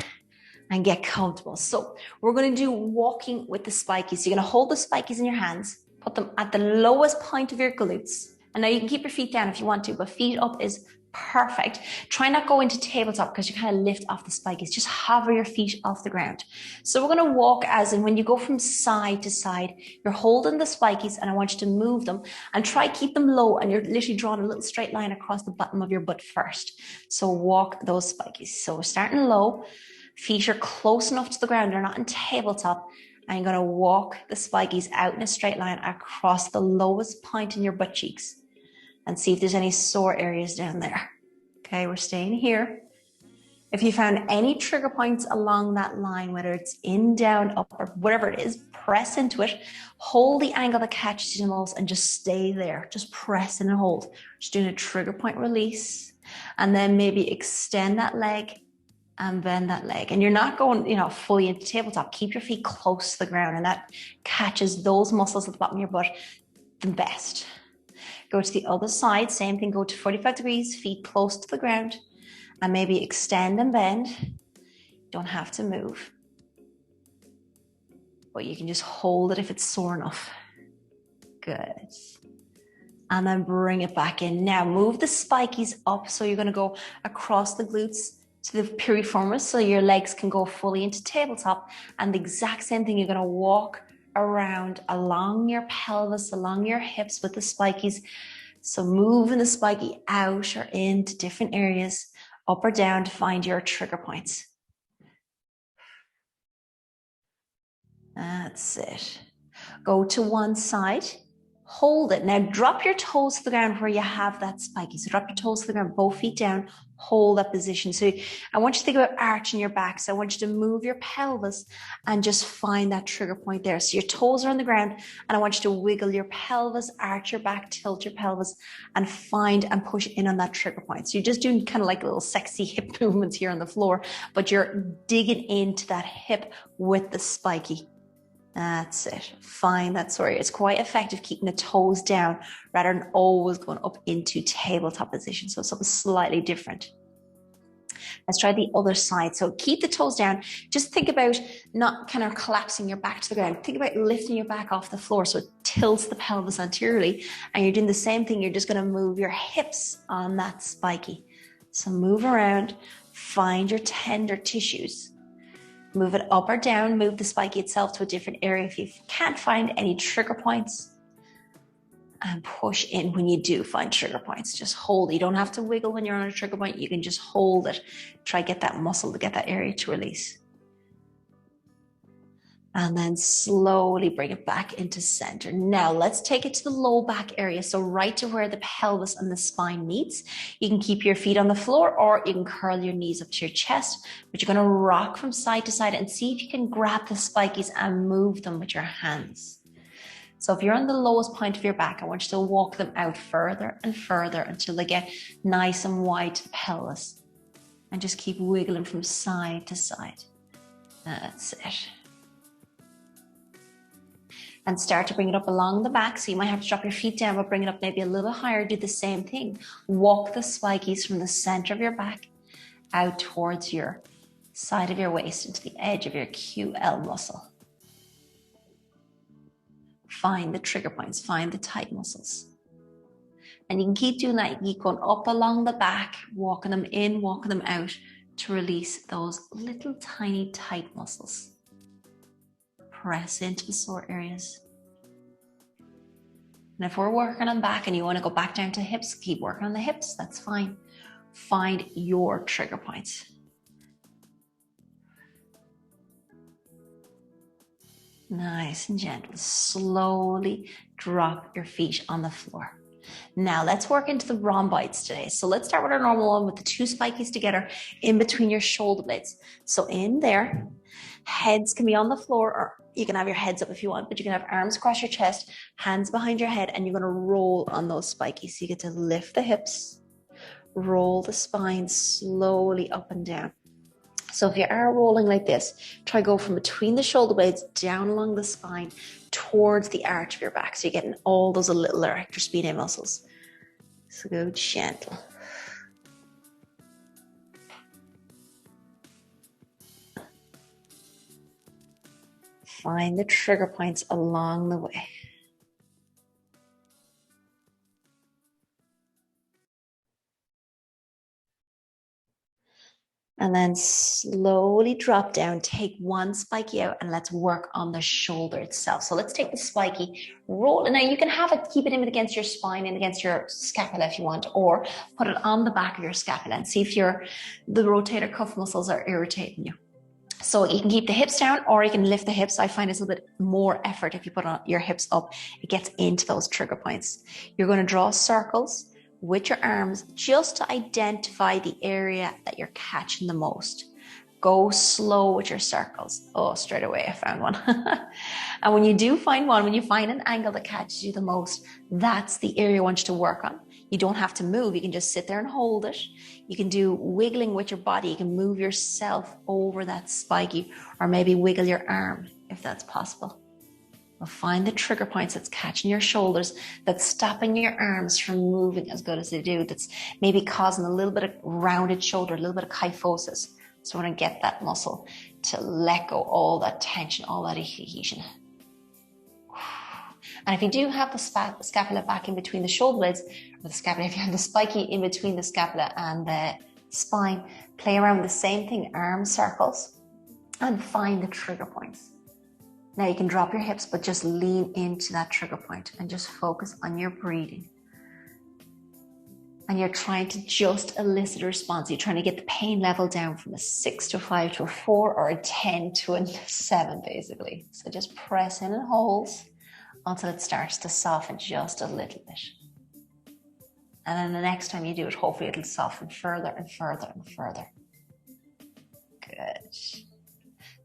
A: and get comfortable. So we're going to do walking with the spikies. So you're going to hold the spikies in your hands, put them at the lowest point of your glutes. And now you can keep your feet down if you want to, but feet up is perfect. Try not go into tabletop because you kind of lift off the spikies. Just hover your feet off the ground. So we're going to walk as in when you go from side to side, you're holding the spikies and I want you to move them and try keep them low and you're literally drawing a little straight line across the bottom of your butt first. So walk those spikies. So we're starting low. Feet are close enough to the ground. They're not in tabletop. And you're going to walk the spikies out in a straight line across the lowest point in your butt cheeks. And see if there's any sore areas down there. Okay, we're staying here. If you found any trigger points along that line, whether it's in, down, up, or whatever it is, press into it. Hold the angle that catches you the most and just stay there. Just press in and hold. Just doing a trigger point release. And then maybe extend that leg and bend that leg. And you're not going, fully into tabletop. Keep your feet close to the ground and that catches those muscles at the bottom of your butt the best. Go to the other side, same thing, go to 45 degrees, feet close to the ground, and maybe extend and bend. Don't have to move. But you can just hold it if it's sore enough. Good. And then bring it back in. Now move the spikies up, so you're going to go across the glutes to the piriformis, so your legs can go fully into tabletop. And the exact same thing, you're going to walk around along your pelvis, along your hips with the spikies. So moving the spiky out or into different areas, up or down to find your trigger points. That's it. Go to one side, hold it. Now drop your toes to the ground where you have that spiky. So drop your toes to the ground, both feet down, hold that position. So I want you to think about arching your back. So I want you to move your pelvis and just find that trigger point there. So your toes are on the ground and I want you to wiggle your pelvis, arch your back, tilt your pelvis and find and push in on that trigger point. So you're just doing kind of like little sexy hip movements here on the floor, but you're digging into that hip with the spiky. That's it. Find that story. It's quite effective keeping the toes down rather than always going up into tabletop position. So something slightly different. Let's try the other side. So keep the toes down. Just think about not kind of collapsing your back to the ground. Think about lifting your back off the floor so it tilts the pelvis anteriorly. And you're doing the same thing. You're just going to move your hips on that spiky. So move around, find your tender tissues. Move it up or down, move the spiky itself to a different area if you can't find any trigger points. And push in when you do find trigger points. Just hold. You don't have to wiggle when you're on a trigger point. You can just hold it. Try get that muscle to get that area to release. And then slowly bring it back into center. Now let's take it to the low back area. So right to where the pelvis and the spine meets. You can keep your feet on the floor or you can curl your knees up to your chest, but you're gonna rock from side to side and see if you can grab the spikies and move them with your hands. So if you're on the lowest point of your back, I want you to walk them out further and further until they get nice and wide to the pelvis. And just keep wiggling from side to side. That's it. And start to bring it up along the back. So you might have to drop your feet down, but bring it up maybe a little higher. Do the same thing. Walk the spikies from the center of your back out towards your side of your waist into the edge of your QL muscle. Find the trigger points, find the tight muscles. And you can keep doing that. You keep going up along the back, walking them in, walking them out to release those little tiny tight muscles. Press into the sore areas. And if we're working on back and you want to go back down to hips, keep working on the hips, that's fine. Find your trigger points. Nice and gentle. Slowly drop your feet on the floor. Now let's work into the rhomboids today. So let's start with our normal one with the two spikies together in between your shoulder blades. So in there, heads can be on the floor or you can have your heads up if you want, but you can have arms across your chest, hands behind your head, and you're going to roll on those spikies. So you get to lift the hips, roll the spine slowly up and down. So if you are rolling like this, try go from between the shoulder blades down along the spine towards the arch of your back. So you're getting all those little erector spinae muscles. So go gentle. Find the trigger points along the way. And then slowly drop down, take one spiky out and let's work on the shoulder itself. So let's take the spiky, roll it. Now you can have it, keep it in against your spine and against your scapula if you want, or put it on the back of your scapula and see if the rotator cuff muscles are irritating you. So you can keep the hips down or you can lift the hips. I find it's a little bit more effort if you put your hips up, it gets into those trigger points. You're going to draw circles with your arms just to identify the area that you're catching the most. Go slow with your circles. Oh, straight away I found one. And when you do find one, when you find an angle that catches you the most, that's the area I want you to work on. You don't have to move. You can just sit there and hold it. You can do wiggling with your body. You can move yourself over that spiky or maybe wiggle your arm if that's possible. Well, find the trigger points that's catching your shoulders, that's stopping your arms from moving as good as they do, that's maybe causing a little bit of rounded shoulder, a little bit of kyphosis. So I want to get that muscle to let go all that tension, all that adhesion. And if you do have the scapula back in between the shoulder blades, or the scapula, if you have the spiky in between the scapula and the spine, play around with the same thing, arm circles, and find the trigger points. Now you can drop your hips, but just lean into that trigger point and just focus on your breathing. And you're trying to just elicit a response. You're trying to get the pain level down from a 6 to a 5 to a 4 or a 10 to a 7, basically. So just press in and hold until it starts to soften just a little bit. And then the next time you do it, hopefully it'll soften further and further and further. Good.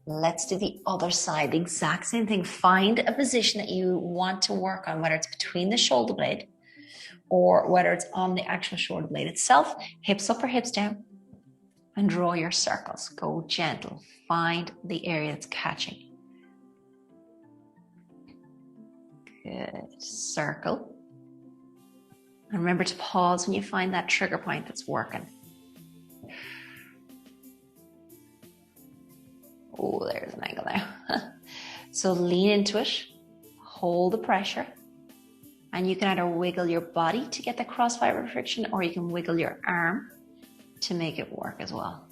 A: Let's do the other side. The exact same thing. Find a position that you want to work on, whether it's between the shoulder blade or whether it's on the actual shoulder blade itself. Hips up or hips down. And draw your circles. Go gentle. Find the area that's catching. Good. Circle. And remember to pause when you find that trigger point that's working. Oh, there's an angle now. So lean into it, hold the pressure, and you can either wiggle your body to get the cross-fiber friction, or you can wiggle your arm to make it work as well.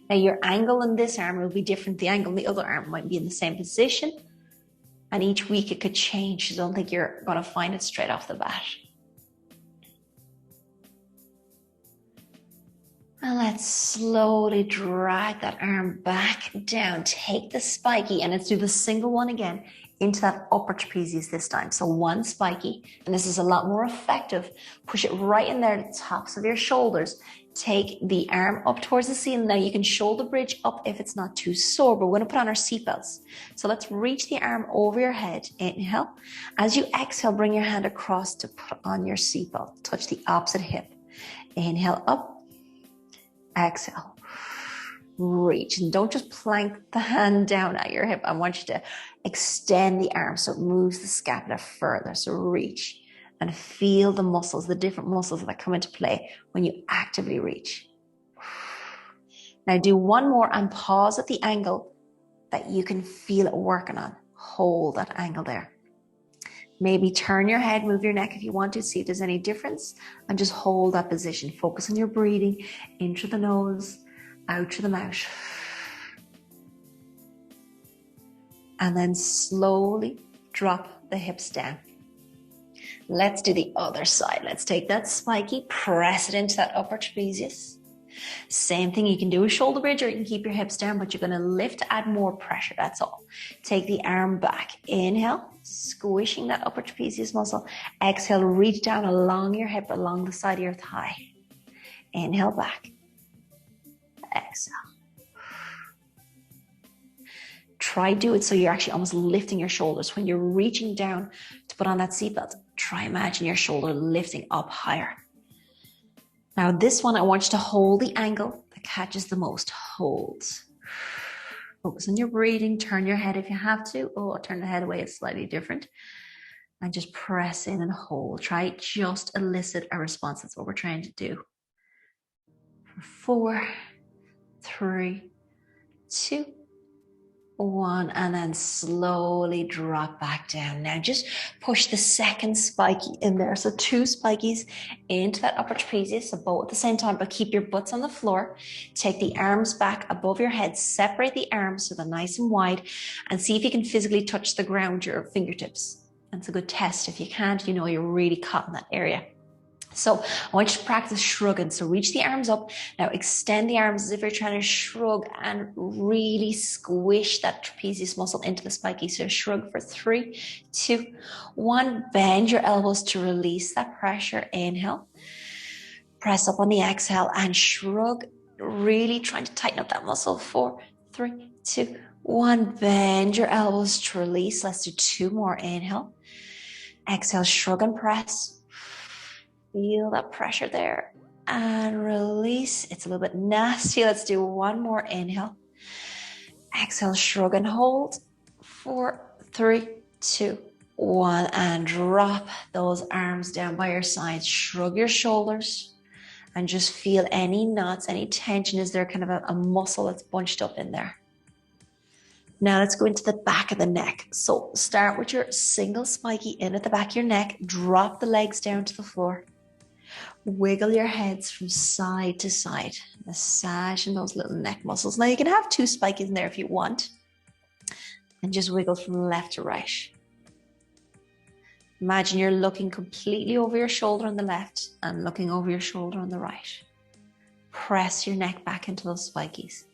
A: Now your angle on this arm will be different. The angle on the other arm might be in the same position, and each week it could change. So don't think you're going to find it straight off the bat. And let's slowly drag that arm back down. Take the spiky, and let's do the single one again into that upper trapezius this time. So one spiky, and this is a lot more effective. Push it right in there at the tops of your shoulders. Take the arm up towards the ceiling. Now you can shoulder bridge up if it's not too sore, but we're going to put on our seatbelts. So let's reach the arm over your head. Inhale. As you exhale, bring your hand across to put on your seatbelt. Touch the opposite hip. Inhale up. Exhale, reach, and don't just plank the hand down at your hip. I want you to extend the arm so it moves the scapula further. So reach and feel the muscles, the different muscles that come into play when you actively reach. Now do one more and pause at the angle that you can feel it working on. Hold that angle there. Maybe turn your head, move your neck if you want to, see if there's any difference, and just hold that position. Focus on your breathing, in through the nose, out through the mouth. And then slowly drop the hips down. Let's do the other side. Let's take that spiky, press it into that upper trapezius. Same thing, you can do a shoulder bridge or you can keep your hips down, but you're going to lift to add more pressure, that's all. Take the arm back. Inhale, squishing that upper trapezius muscle. Exhale, reach down along your hip, along the side of your thigh. Inhale back. Exhale. Try do it so you're actually almost lifting your shoulders. When you're reaching down to put on that seatbelt, try imagine your shoulder lifting up higher. Now this one, I want you to hold the angle that catches the most. Hold. Focus on your breathing. Turn your head if you have to. Oh, turn the head away. It's slightly different. And just press in and hold. Try just elicit a response. That's what we're trying to do. 4, 3, 2, 1, and then slowly drop back down. Now just push the second spiky in there. So 2 spikies into that upper trapezius, so both at the same time, but keep your butts on the floor. Take the arms back above your head, separate the arms so they're nice and wide, and see if you can physically touch the ground, your fingertips. That's a good test. If you can't, you know you're really caught in that area. So I want you to practice shrugging. So reach the arms up. Now extend the arms as if you're trying to shrug and really squish that trapezius muscle into the spiky. So shrug for 3, 2, 1. Bend your elbows to release that pressure. Inhale. Press up on the exhale and shrug. Really trying to tighten up that muscle. 4, 3, 2, 1. Bend your elbows to release. Let's do 2 more. Inhale. Exhale, shrug and press. Feel that pressure there and release. It's a little bit nasty. Let's do 1 more. Inhale. Exhale, shrug and hold. 4, 3, 2, 1. And drop those arms down by your sides. Shrug your shoulders and just feel any knots, any tension. Is there kind of a muscle that's bunched up in there? Now let's go into the back of the neck. So start with your single spiky in at the back of your neck. Drop the legs down to the floor. Wiggle your heads from side to side, massaging those little neck muscles. Now you can have 2 spikies in there if you want, And just wiggle from left to right. Imagine you're looking completely over your shoulder on the left and looking over your shoulder on the right. Press your neck back into those spikies.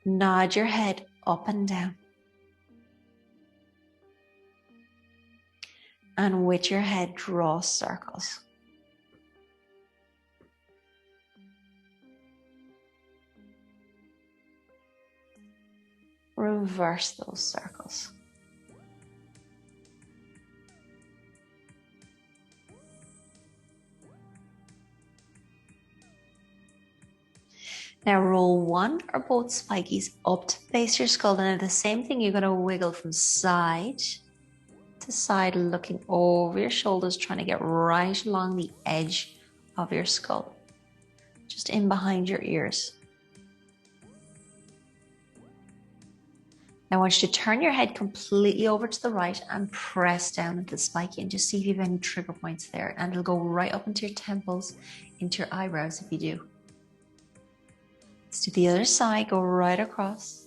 A: Nod your head up and down. And with your head, draw circles. Reverse those circles. Now roll one or both spikies up to the base of your skull, and the same thing, you're going to wiggle from side to side, looking over your shoulders, trying to get right along the edge of your skull, just in behind your ears. Now I want you to turn your head completely over to the right and press down into the spiky and just see if you have any trigger points there. And it'll go right up into your temples, into your eyebrows if you do. Let's do the other side, go right across,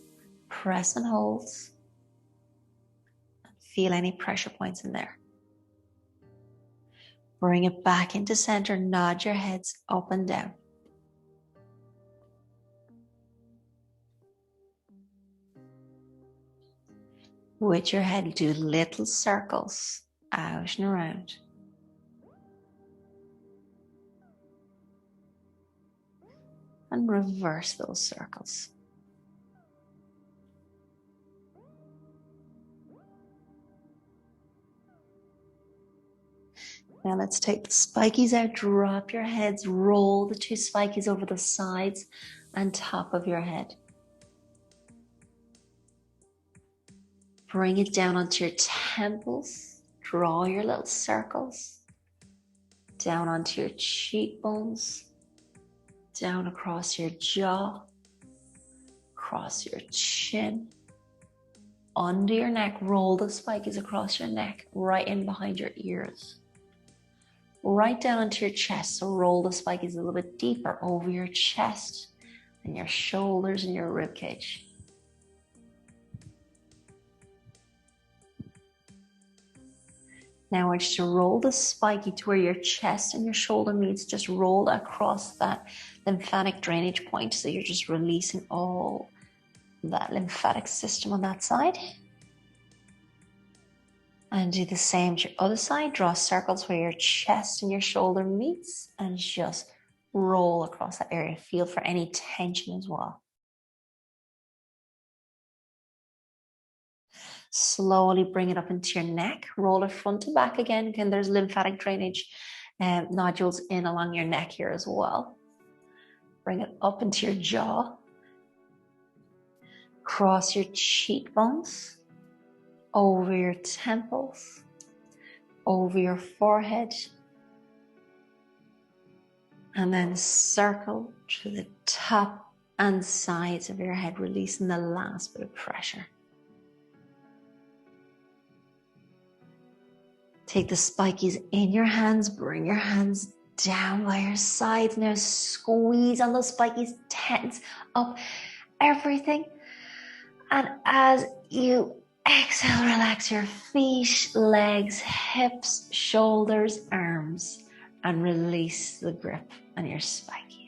A: press and hold. Feel any pressure points in there. Bring it back into center, nod your heads up and down. With your head, do little circles out and around. And reverse those circles. Now let's take the spikies out, drop your heads, roll the two spikies over the sides and top of your head. Bring it down onto your temples, draw your little circles, down onto your cheekbones, down across your jaw, across your chin, under your neck, roll the spikies across your neck, right in behind your ears. Right down onto your chest, so roll the spikies a little bit deeper over your chest and your shoulders and your rib cage. Now I want you to roll the spiky to where your chest and your shoulder meets, just roll across that lymphatic drainage point, so you're just releasing all that lymphatic system on that side. And do the same to your other side. Draw circles where your chest and your shoulder meets and just roll across that area. Feel for any tension as well. Slowly bring it up into your neck. Roll it front to back again. Again, there's lymphatic drainage nodules in along your neck here as well. Bring it up into your jaw. Cross your cheekbones. Over your temples, over your forehead, and then circle to the top and sides of your head, releasing the last bit of pressure. Take the spikies in your hands, bring your hands down by your sides. Now squeeze on those spikies, tense up everything. And as you exhale, relax your feet, legs, hips, shoulders, arms, and release the grip on your spiky.